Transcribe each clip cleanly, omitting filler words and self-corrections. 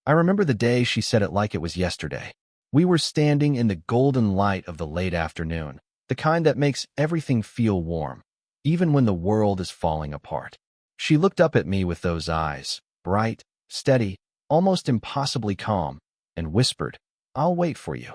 I remember the day she said it like it was yesterday. We were standing in the golden light of the late afternoon, the kind that makes everything feel warm, even when the world is falling apart. She looked up at me with those eyes, bright, steady, almost impossibly calm, and whispered, "I'll wait for you."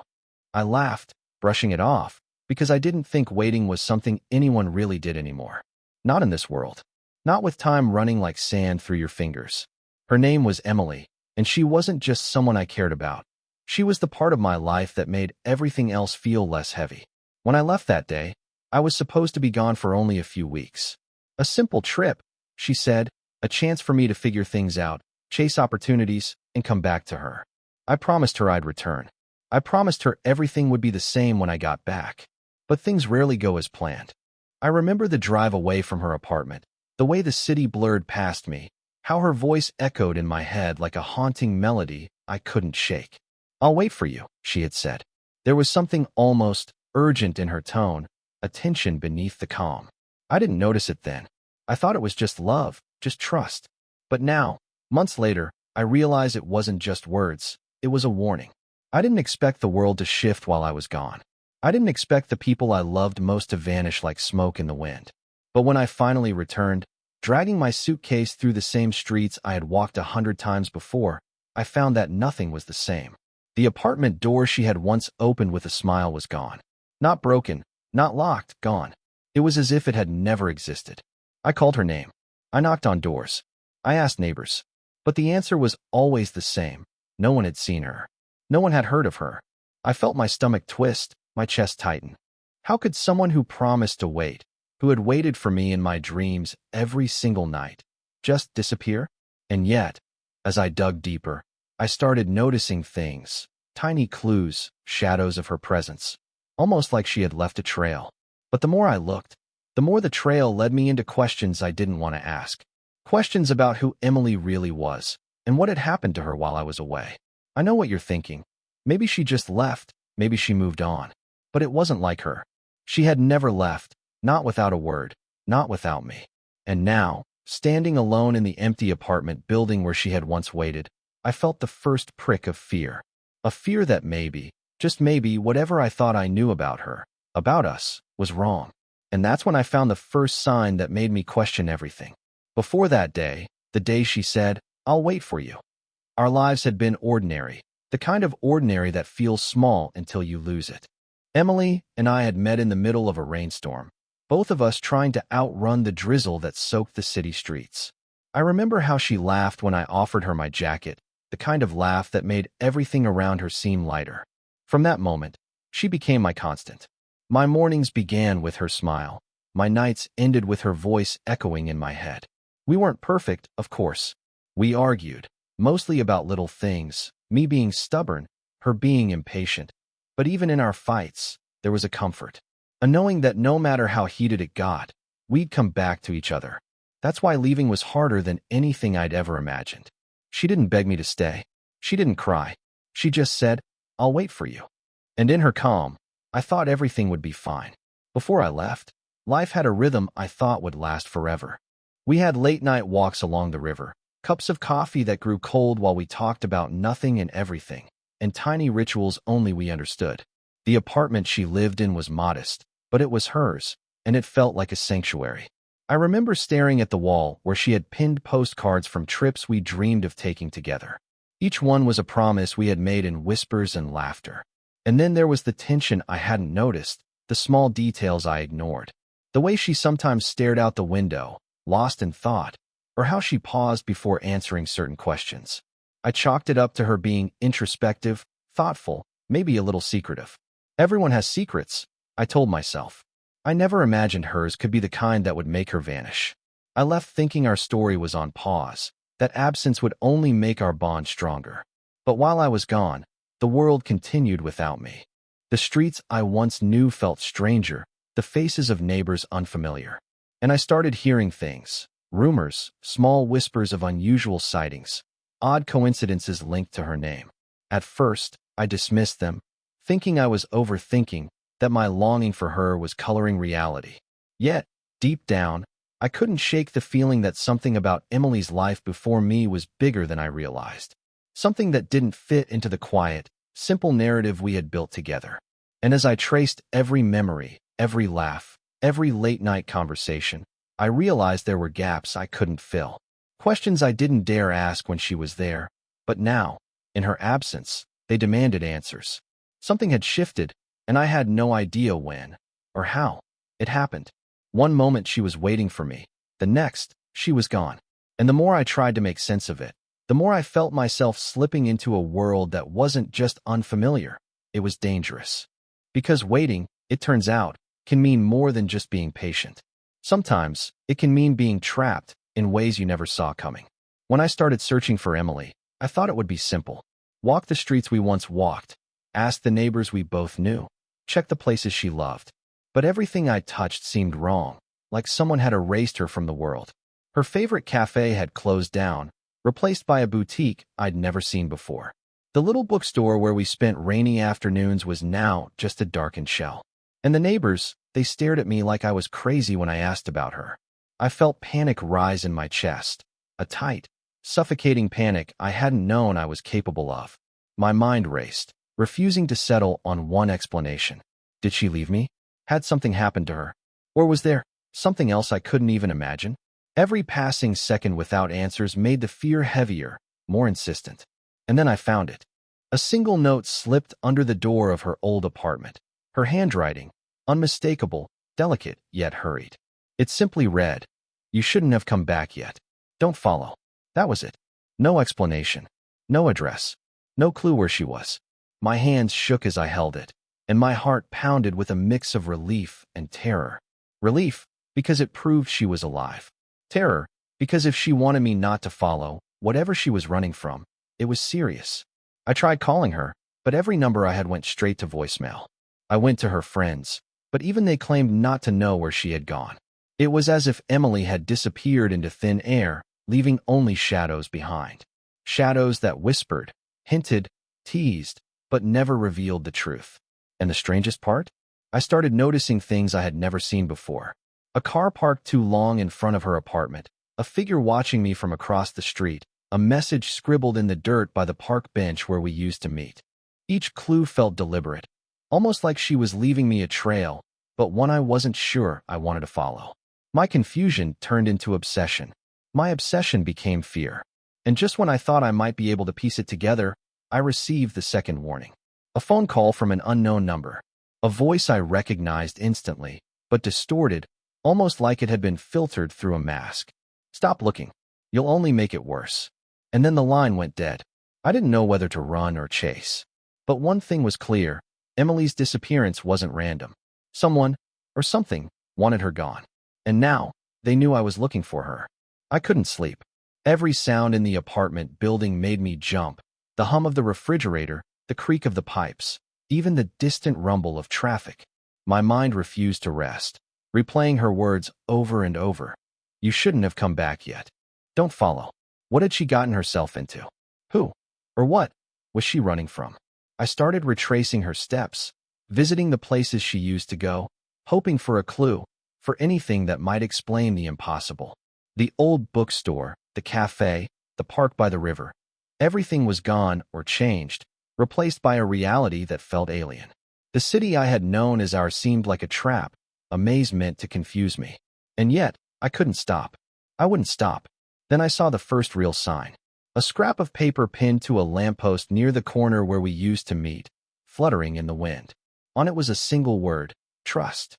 I laughed, brushing it off, because I didn't think waiting was something anyone really did anymore. Not in this world. Not with time running like sand through your fingers. Her name was Emily, and she wasn't just someone I cared about. She was the part of my life that made everything else feel less heavy. When I left that day, I was supposed to be gone for only a few weeks. A simple trip, she said, a chance for me to figure things out, chase opportunities, and come back to her. I promised her I'd return. I promised her everything would be the same when I got back. But things rarely go as planned. I remember the drive away from her apartment, the way the city blurred past me, how her voice echoed in my head like a haunting melody I couldn't shake. "I'll wait for you," she had said. There was something almost urgent in her tone, a tension beneath the calm. I didn't notice it then. I thought it was just love, just trust. But now, months later, I realize it wasn't just words, it was a warning. I didn't expect the world to shift while I was gone. I didn't expect the people I loved most to vanish like smoke in the wind. But when I finally returned, dragging my suitcase through the same streets I had walked 100 times before, I found that nothing was the same. The apartment door she had once opened with a smile was gone. Not broken, not locked, gone. It was as if it had never existed. I called her name. I knocked on doors. I asked neighbors. But the answer was always the same. No one had seen her. No one had heard of her. I felt my stomach twist, my chest tighten. How could someone who promised to wait, who had waited for me in my dreams every single night, just disappear? And yet, as I dug deeper, I started noticing things, tiny clues, shadows of her presence, almost like she had left a trail. But the more I looked, the more the trail led me into questions I didn't want to ask. Questions about who Emily really was, and what had happened to her while I was away. I know what you're thinking. Maybe she just left, maybe she moved on. But it wasn't like her. She had never left, not without a word, not without me. And now, standing alone in the empty apartment building where she had once waited, I felt the first prick of fear. A fear that maybe, just maybe, whatever I thought I knew about her, about us, was wrong. And that's when I found the first sign that made me question everything. Before that day, the day she said, "I'll wait for you," our lives had been ordinary, the kind of ordinary that feels small until you lose it. Emily and I had met in the middle of a rainstorm, both of us trying to outrun the drizzle that soaked the city streets. I remember how she laughed when I offered her my jacket, the kind of laugh that made everything around her seem lighter. From that moment, she became my constant. My mornings began with her smile. My nights ended with her voice echoing in my head. We weren't perfect, of course. We argued, mostly about little things, me being stubborn, her being impatient. But even in our fights, there was a comfort. A knowing that no matter how heated it got, we'd come back to each other. That's why leaving was harder than anything I'd ever imagined. She didn't beg me to stay. She didn't cry. She just said, "I'll wait for you." And in her calm, I thought everything would be fine. Before I left, life had a rhythm I thought would last forever. We had late-night walks along the river, cups of coffee that grew cold while we talked about nothing and everything, and tiny rituals only we understood. The apartment she lived in was modest, but it was hers, and it felt like a sanctuary. I remember staring at the wall where she had pinned postcards from trips we dreamed of taking together. Each one was a promise we had made in whispers and laughter. And then there was the tension I hadn't noticed, the small details I ignored. The way she sometimes stared out the window, lost in thought, or how she paused before answering certain questions. I chalked it up to her being introspective, thoughtful, maybe a little secretive. Everyone has secrets, I told myself. I never imagined hers could be the kind that would make her vanish. I left thinking our story was on pause, that absence would only make our bond stronger. But while I was gone, the world continued without me. The streets I once knew felt stranger, the faces of neighbors unfamiliar. And I started hearing things, rumors, small whispers of unusual sightings, odd coincidences linked to her name. At first, I dismissed them, thinking I was overthinking, that my longing for her was coloring reality. Yet, deep down, I couldn't shake the feeling that something about Emily's life before me was bigger than I realized. something that didn't fit into the quiet, simple narrative we had built together. And as I traced every memory, every laugh, every late-night conversation, I realized there were gaps I couldn't fill. Questions I didn't dare ask when she was there, but now, in her absence, they demanded answers. Something had shifted, and I had no idea when or how it happened. One moment she was waiting for me, the next, she was gone. And the more I tried to make sense of it, the more I felt myself slipping into a world that wasn't just unfamiliar, it was dangerous. Because waiting, it turns out, can mean more than just being patient. Sometimes, it can mean being trapped in ways you never saw coming. When I started searching for Emily, I thought it would be simple. Walk the streets we once walked, ask the neighbors we both knew, check the places she loved. But everything I touched seemed wrong, like someone had erased her from the world. Her favorite cafe had closed down, replaced by a boutique I'd never seen before. The little bookstore where we spent rainy afternoons was now just a darkened shell. And the neighbors, they stared at me like I was crazy when I asked about her. I felt panic rise in my chest, a tight, suffocating panic I hadn't known I was capable of. My mind raced, refusing to settle on one explanation. Did she leave me? Had something happened to her? Or was there something else I couldn't even imagine? Every passing second without answers made the fear heavier, more insistent. And then I found it. A single note slipped under the door of her old apartment. Her handwriting, unmistakable, delicate, yet hurried. It simply read, "You shouldn't have come back yet. Don't follow." That was it. No explanation. No address. No clue where she was. My hands shook as I held it, and my heart pounded with a mix of relief and terror. Relief, because it proved she was alive. Terror, because if she wanted me not to follow, whatever she was running from, it was serious. I tried calling her, but every number I had went straight to voicemail. I went to her friends, but even they claimed not to know where she had gone. It was as if Emily had disappeared into thin air, leaving only shadows behind. Shadows that whispered, hinted, teased, but never revealed the truth. And the strangest part? I started noticing things I had never seen before. A car parked too long in front of her apartment, a figure watching me from across the street, a message scribbled in the dirt by the park bench where we used to meet. Each clue felt deliberate, almost like she was leaving me a trail, but one I wasn't sure I wanted to follow. My confusion turned into obsession. My obsession became fear. And just when I thought I might be able to piece it together, I received the second warning. A phone call from an unknown number. A voice I recognized instantly, but distorted, almost like it had been filtered through a mask. "Stop looking. You'll only make it worse." And then the line went dead. I didn't know whether to run or chase. But one thing was clear. Emily's disappearance wasn't random. Someone, or something, wanted her gone. And now, they knew I was looking for her. I couldn't sleep. Every sound in the apartment building made me jump. The hum of the refrigerator, the creak of the pipes, even the distant rumble of traffic. My mind refused to rest, replaying her words over and over. "You shouldn't have come back yet. Don't follow." What had she gotten herself into? Who, or what, was she running from? I started retracing her steps, visiting the places she used to go, hoping for a clue, for anything that might explain the impossible. The old bookstore, the cafe, the park by the river. Everything was gone or changed, replaced by a reality that felt alien. The city I had known as ours seemed like a trap, a maze meant to confuse me. And yet, I couldn't stop. I wouldn't stop. Then I saw the first real sign. A scrap of paper pinned to a lamppost near the corner where we used to meet, fluttering in the wind. On it was a single word, trust,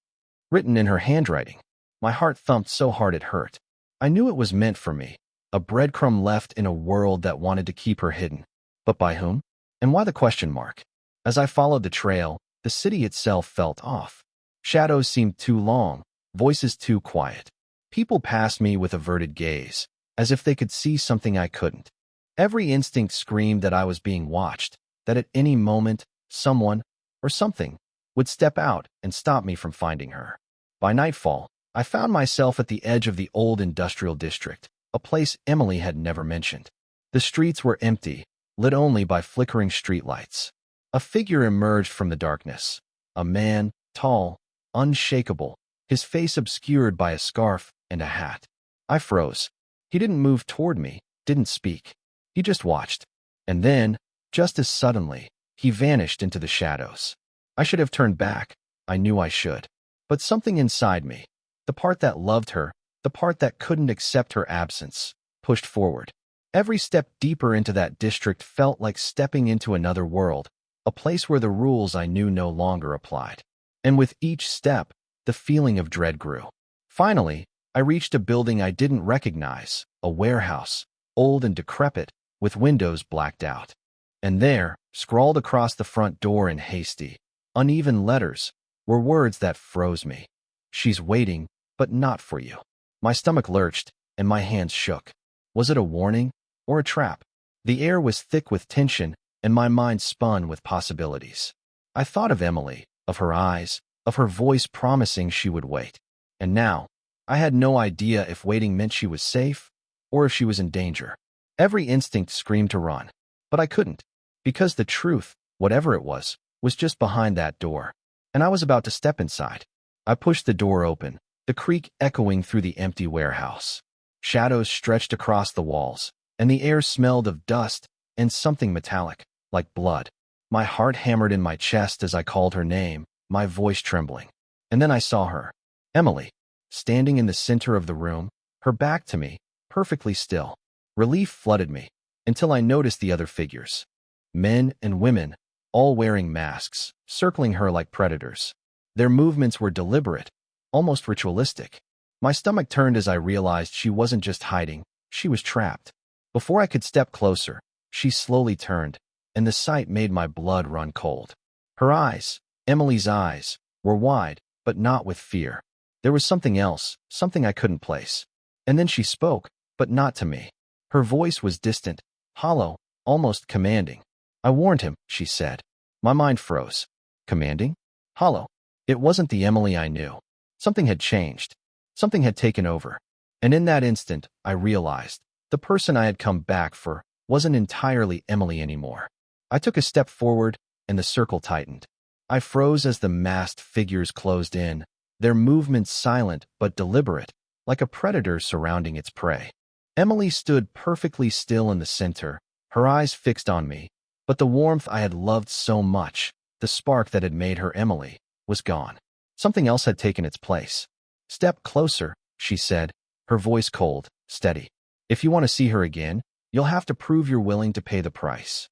written in her handwriting. My heart thumped so hard it hurt. I knew it was meant for me, a breadcrumb left in a world that wanted to keep her hidden. But by whom? And why the question mark? As I followed the trail, the city itself felt off. Shadows seemed too long, voices too quiet. People passed me with averted gaze, as if they could see something I couldn't. Every instinct screamed that I was being watched, that at any moment, someone, or something, would step out and stop me from finding her. By nightfall, I found myself at the edge of the old industrial district, a place Emily had never mentioned. The streets were empty, lit only by flickering streetlights. A figure emerged from the darkness. A man, tall, unshakable, his face obscured by a scarf and a hat. I froze. He didn't move toward me, didn't speak. He just watched. And then, just as suddenly, he vanished into the shadows. I should have turned back. I knew I should. But something inside me, the part that loved her, the part that couldn't accept her absence, pushed forward. Every step deeper into that district felt like stepping into another world, a place where the rules I knew no longer applied. And with each step, the feeling of dread grew. Finally, I reached a building I didn't recognize, a warehouse, old and decrepit, with windows blacked out. And there, scrawled across the front door in hasty, uneven letters, were words that froze me. "She's waiting, but not for you." My stomach lurched, and my hands shook. Was it a warning or a trap? The air was thick with tension, and my mind spun with possibilities. I thought of Emily, of her eyes, of her voice promising she would wait. And now, I had no idea if waiting meant she was safe or if she was in danger. Every instinct screamed to run, but I couldn't, because the truth, whatever it was just behind that door, and I was about to step inside. I pushed the door open, the creak echoing through the empty warehouse. Shadows stretched across the walls, and the air smelled of dust and something metallic, like blood. My heart hammered in my chest as I called her name, my voice trembling. And then I saw her, Emily, standing in the center of the room, her back to me, perfectly still. Relief flooded me, until I noticed the other figures. Men and women, all wearing masks, circling her like predators. Their movements were deliberate, almost ritualistic. My stomach turned as I realized she wasn't just hiding, she was trapped. Before I could step closer, she slowly turned, and the sight made my blood run cold. Her eyes, Emily's eyes, were wide, but not with fear. There was something else, something I couldn't place. And then she spoke, but not to me. Her voice was distant, hollow, almost commanding. "I warned him," she said. My mind froze. Commanding? Hollow. It wasn't the Emily I knew. Something had changed. Something had taken over. And in that instant, I realized the person I had come back for wasn't entirely Emily anymore. I took a step forward, and the circle tightened. I froze as the masked figures closed in, their movements silent but deliberate, like a predator surrounding its prey. Emily stood perfectly still in the center, her eyes fixed on me, but the warmth I had loved so much, the spark that had made her Emily, was gone. Something else had taken its place. "Step closer," she said, her voice cold, steady. "If you want to see her again, you'll have to prove you're willing to pay the price."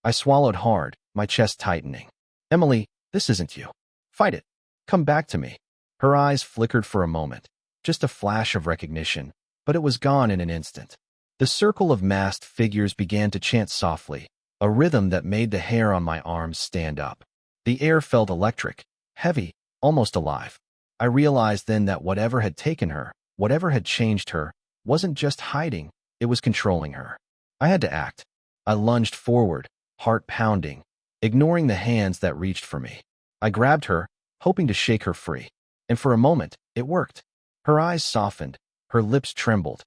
I swallowed hard, my chest tightening. "Emily, this isn't you. Fight it. Come back to me." Her eyes flickered for a moment, just a flash of recognition, but it was gone in an instant. The circle of masked figures began to chant softly, a rhythm that made the hair on my arms stand up. The air felt electric, heavy, almost alive. I realized then that whatever had taken her, whatever had changed her, wasn't just hiding, it was controlling her. I had to act. I lunged forward, heart pounding, ignoring the hands that reached for me. I grabbed her, hoping to shake her free. And for a moment, it worked. Her eyes softened, her lips trembled.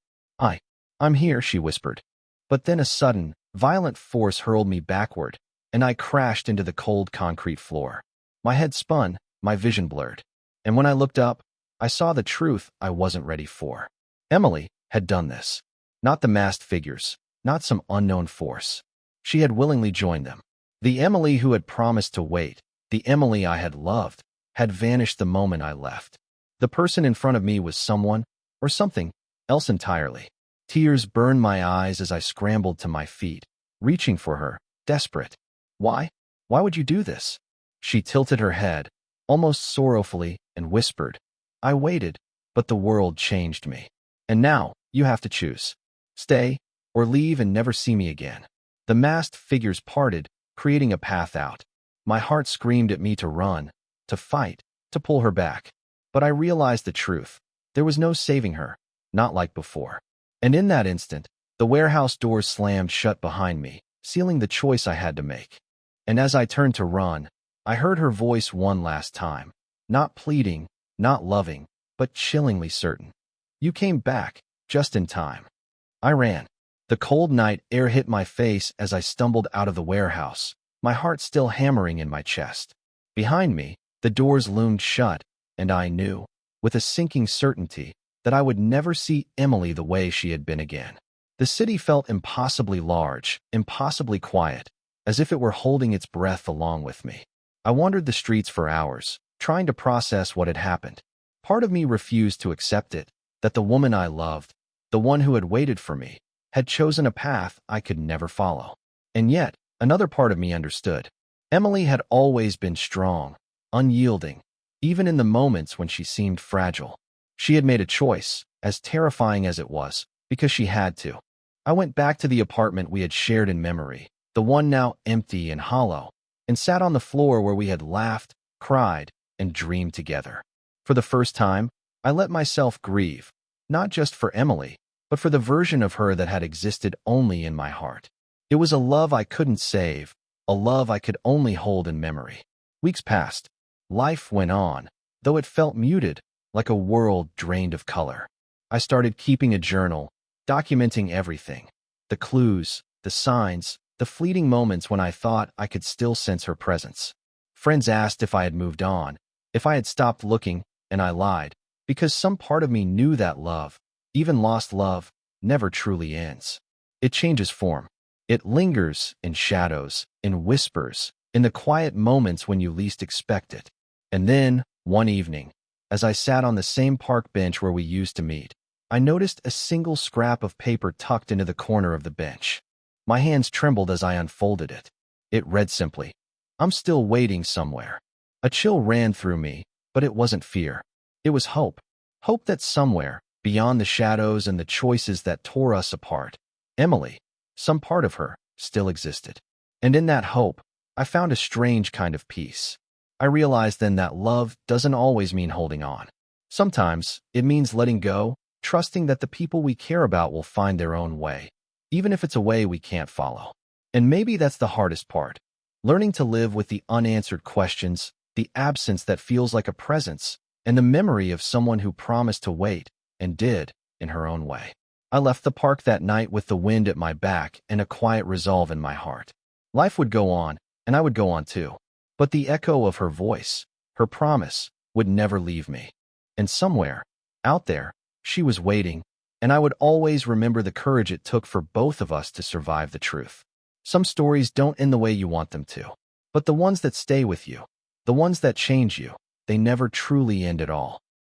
I'm here," she whispered. But then a sudden, violent force hurled me backward, and I crashed into the cold concrete floor. My head spun, my vision blurred. And when I looked up, I saw the truth I wasn't ready for. Emily had done this. Not the masked figures, not some unknown force. She had willingly joined them. The Emily who had promised to wait, the Emily I had loved, had vanished the moment I left. The person in front of me was someone, or something, else entirely. Tears burned my eyes as I scrambled to my feet, reaching for her, desperate. "Why? Why would you do this?" She tilted her head, almost sorrowfully, and whispered, "I waited, but the world changed me. And now, you have to choose. Stay, or leave and never see me again." The masked figures parted, creating a path out. My heart screamed at me to run, to fight, to pull her back. But I realized the truth. There was no saving her, not like before. And in that instant, the warehouse doors slammed shut behind me, sealing the choice I had to make. And as I turned to run, I heard her voice one last time, not pleading, not loving, but chillingly certain. "You came back, just in time." I ran. The cold night air hit my face as I stumbled out of the warehouse, my heart still hammering in my chest. Behind me, the doors loomed shut, and I knew, with a sinking certainty, that I would never see Emily the way she had been again. The city felt impossibly large, impossibly quiet, as if it were holding its breath along with me. I wandered the streets for hours, trying to process what had happened. Part of me refused to accept it, that the woman I loved, the one who had waited for me, had chosen a path I could never follow. And yet, another part of me understood. Emily had always been strong, unyielding, even in the moments when she seemed fragile. She had made a choice, as terrifying as it was, because she had to. I went back to the apartment we had shared in memory, the one now empty and hollow, and sat on the floor where we had laughed, cried, and dreamed together. For the first time, I let myself grieve, not just for Emily, but for the version of her that had existed only in my heart. It was a love I couldn't save, a love I could only hold in memory. Weeks passed. Life went on, though it felt muted, like a world drained of color. I started keeping a journal, documenting everything. The clues, the signs, the fleeting moments when I thought I could still sense her presence. Friends asked if I had moved on, if I had stopped looking, and I lied, because some part of me knew that love, even lost love, never truly ends. It changes form. It lingers in shadows, in whispers, in the quiet moments when you least expect it. And then, one evening, as I sat on the same park bench where we used to meet, I noticed a single scrap of paper tucked into the corner of the bench. My hands trembled as I unfolded it. It read simply, "I'm still waiting somewhere." A chill ran through me, but it wasn't fear. It was hope. Hope that somewhere, beyond the shadows and the choices that tore us apart, Emily, some part of her, still existed. And in that hope, I found a strange kind of peace. I realized then that love doesn't always mean holding on. Sometimes it means letting go, trusting that the people we care about will find their own way, even if it's a way we can't follow. And maybe that's the hardest part, learning to live with the unanswered questions, the absence that feels like a presence, and the memory of someone who promised to wait, and did, in her own way. I left the park that night with the wind at my back and a quiet resolve in my heart. Life would go on, and I would go on too. But the echo of her voice, her promise, would never leave me. And somewhere, out there, she was waiting, and I would always remember the courage it took for both of us to survive the truth. Some stories don't end the way you want them to, but the ones that stay with you, the ones that change you, they never truly end at all.